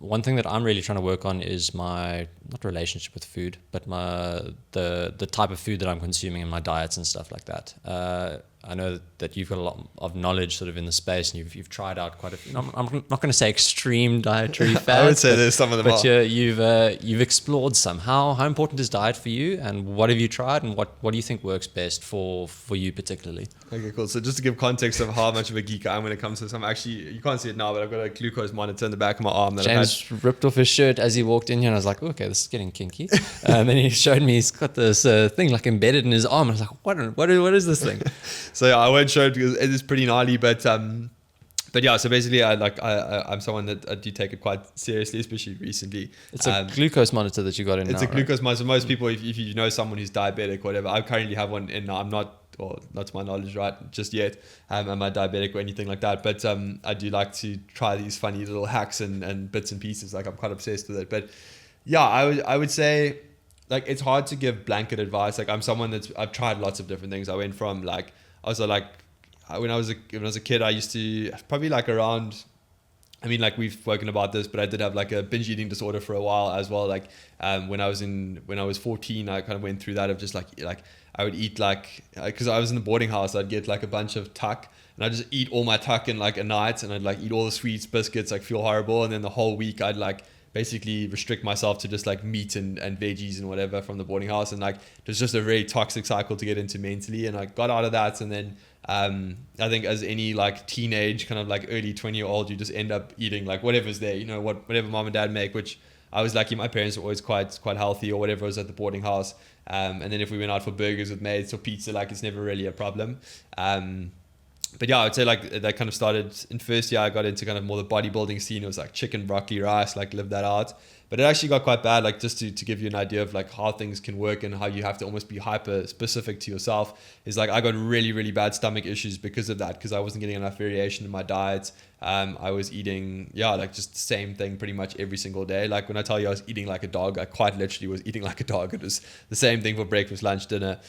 one thing that I'm really trying to work on is my, not relationship with food, but the type of food that I'm consuming in my diets and stuff like that. I know that you've got a lot of knowledge sort of in the space, and you've tried out quite a few. I'm not going to say extreme dietary fads. I would say there's some of them. But you've explored some. How important is diet for you, and what have you tried, and what do you think works best for you particularly? Okay, cool. So just to give context of how much of a geek I am when it comes to some, actually, you can't see it now, but I've got a glucose monitor in the back of my arm that James ripped off his shirt as he walked in here, and I was like, okay, this is getting kinky. And then he showed me he's got this thing like embedded in his arm. And I was like, what is this thing? So yeah, I won't show it because it is pretty gnarly, but yeah. So basically, I'm someone that I do take it quite seriously, especially recently. It's a glucose monitor that you got in. It's now, a glucose monitor. Most people, if you know someone who's diabetic or whatever, I currently have one in. I'm not, or not to my knowledge, right, just yet. Am I diabetic or anything like that? But I do like to try these funny little hacks and bits and pieces. Like I'm quite obsessed with it. But yeah, I would say, like, it's hard to give blanket advice. Like I'm someone I've tried lots of different things. I went from when I was a kid, I used to probably like around, I mean, like we've spoken about this, but I did have like a binge eating disorder for a while as well. Like when I was 14, I kind of went through that of just like I would eat because I was in the boarding house, I'd get like a bunch of tuck and I'd just eat all my tuck in like a night, and I'd like eat all the sweets, biscuits, like feel horrible. And then the whole week I'd like basically restrict myself to just like meat and veggies and whatever from the boarding house. And like it was just a very toxic cycle to get into mentally. And I got out of that. And then I think as any like teenage kind of like early 20-year-old, you just end up eating like whatever's there, whatever mom and dad make, which I was lucky. My parents were always quite healthy, or whatever was at the boarding house. And then if we went out for burgers with mates or pizza, like it's never really a problem. But yeah, I would say like that kind of started in first year. I got into kind of more the bodybuilding scene. It was like chicken, broccoli, rice, like lived that out. But it actually got quite bad, like just to give you an idea of like how things can work and how you have to almost be hyper specific to yourself, is like I got really, really bad stomach issues because of that, because I wasn't getting enough variation in my diet. I was eating, like just the same thing pretty much every single day. Like when I tell you I was eating like a dog, I quite literally was eating like a dog. It was the same thing for breakfast, lunch, dinner.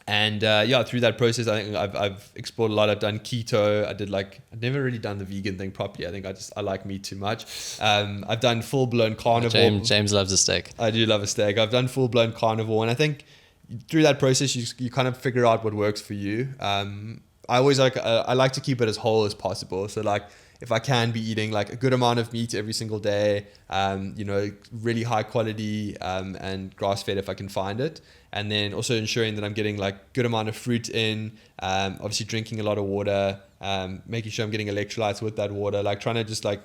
And through that process, I think I've explored a lot. I've done keto. I've never really done the vegan thing properly. I think I like meat too much. I've done full-blown carnivore. James loves a steak. I do love a steak. I've done full-blown carnivore. And I think through that process, you kind of figure out what works for you. I always I like to keep it as whole as possible. So like, if I can be eating like a good amount of meat every single day, really high quality and grass fed if I can find it. And then also ensuring that I'm getting like good amount of fruit in, obviously drinking a lot of water, making sure I'm getting electrolytes with that water, like trying to just like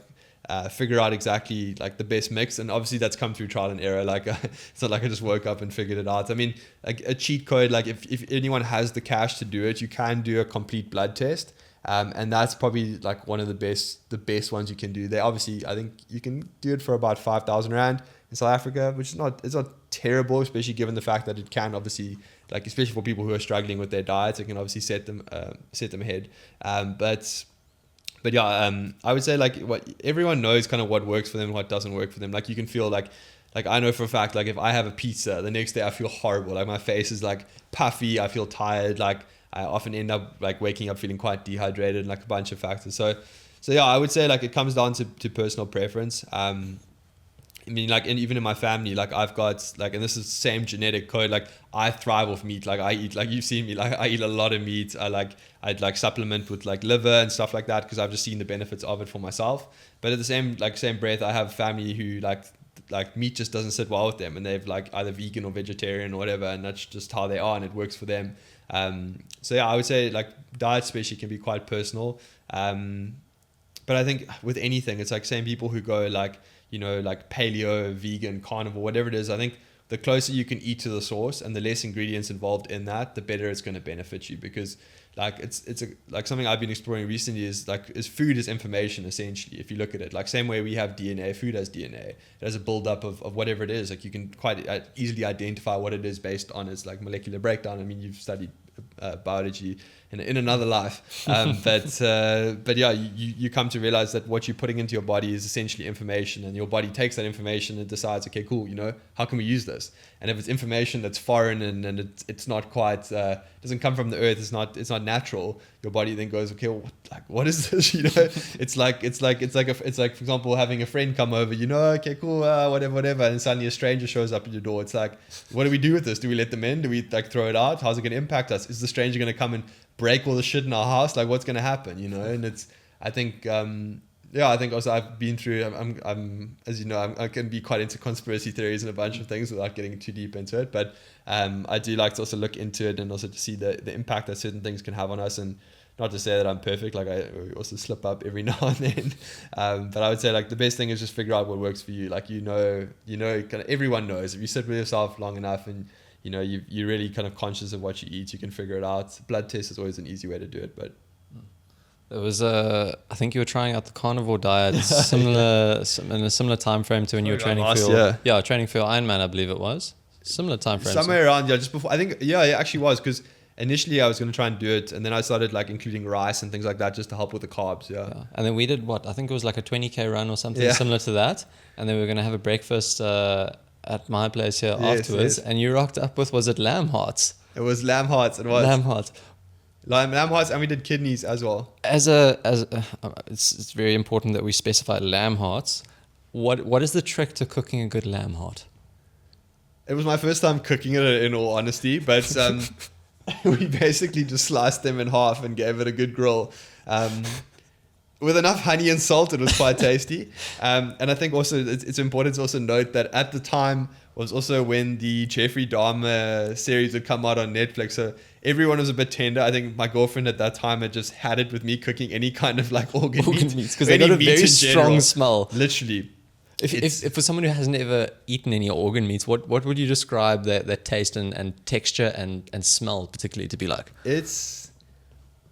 figure out exactly like the best mix. And obviously that's come through trial and error. Like it's not like I just woke up and figured it out. I mean, like a cheat code, like if anyone has the cash to do it, you can do a complete blood test. And that's probably like one of the best ones you can do. Obviously, I think you can do it for about 5,000 Rand in South Africa, which it's not terrible, especially given the fact that it can obviously, like, especially for people who are struggling with their diets, it can obviously set them ahead. But I would say like what everyone knows kind of what works for them and what doesn't work for them. Like you can feel like I know for a fact, like if I have a pizza, the next day I feel horrible. Like my face is like puffy. I feel tired. Like I often end up like waking up feeling quite dehydrated and like a bunch of factors. So yeah, I would say like it comes down to personal preference. I mean, like, and even in my family, like I've got like, and this is the same genetic code. Like I thrive off meat. Like I eat, like you've seen me, like I eat a lot of meat. I'd supplement with like liver and stuff like that, because I've just seen the benefits of it for myself. But at the same breath, I have family who like meat just doesn't sit well with them, and they've like either vegan or vegetarian or whatever, and that's just how they are, and it works for them. So yeah, I would say like diet especially can be quite personal. But I think with anything, it's like same people who go like, like paleo, vegan, carnivore, whatever it is. I think the closer you can eat to the source and the less ingredients involved in that, the better it's going to benefit you. Because like it's like something I've been exploring recently is food is information essentially. If you look at it, like same way we have DNA, food has DNA. It has a buildup of whatever it is. Like you can quite easily identify what it is based on its like molecular breakdown. I mean, you've studied biology in another life. But yeah, you come to realize that what you're putting into your body is essentially information, and your body takes that information and decides, okay, cool, how can we use this? And if it's information that's foreign and it's not quite doesn't come from the earth, it's not natural, your body then goes, okay, what is this? It's like for example, having a friend come over, okay, cool, whatever, and suddenly a stranger shows up at your door. It's like, what do we do with this? Do we let them in? Do we throw it out? How's it going to impact us? Is the stranger going to come and break all the shit in our house? Like, what's going to happen? And I think also I've been through, I'm as you know, I can be quite into conspiracy theories and a bunch of things without getting too deep into it, but I do like to also look into it and also to see the impact that certain things can have on us. And not to say that I'm perfect, like I also slip up every now and then, but I would say like the best thing is just figure out what works for you. Like kind of everyone knows, if you sit with yourself long enough and you're really kind of conscious of what you eat, you can figure it out. Blood test is always an easy way to do it. But it was I think you were trying out the carnivore diet in a similar time frame to when you were training for training for your Ironman, I believe it was. Similar time frame. Somewhere around, just before. I think, it actually was, because initially I was going to try and do it, and then I started like including rice and things like that just to help with the carbs. Yeah. And then we did I think it was like a 20k run or something similar to that. And then we were going to have a breakfast at my place here afterwards. Yes. And you rocked up with, was it lamb hearts? It was lamb hearts. It was lamb hearts. Lamb hearts, and we did kidneys as well. It's very important that we specify lamb hearts. What is the trick to cooking a good lamb heart? It was my first time cooking it, in all honesty, but we basically just sliced them in half and gave it a good grill. With enough honey and salt, it was quite tasty. And I think also it's important to also note that at the time was also when the Jeffrey Dahmer series had come out on Netflix. So everyone was a bit tender. I think my girlfriend at that time had just had it with me cooking any kind of like organ meats, because they got a very strong smell. Literally. If for someone who hasn't ever eaten any organ meats, what would you describe their taste and texture and smell particularly to be like?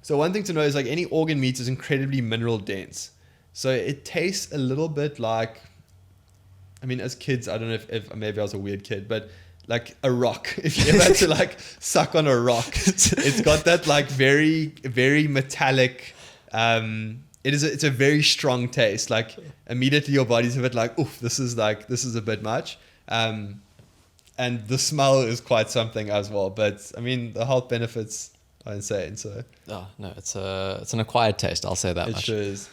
So one thing to know is like any organ meat is incredibly mineral dense. So it tastes a little bit like, I mean, as kids, I don't know if maybe I was a weird kid, but like a rock. If you ever had to like suck on a rock, it's got that like very, very metallic, it's a very strong taste. Like immediately your body's a bit like, oof, this is a bit much. And the smell is quite something as well. But I mean, the health benefits are insane. So no, it's an acquired taste. I'll say that much. It sure is.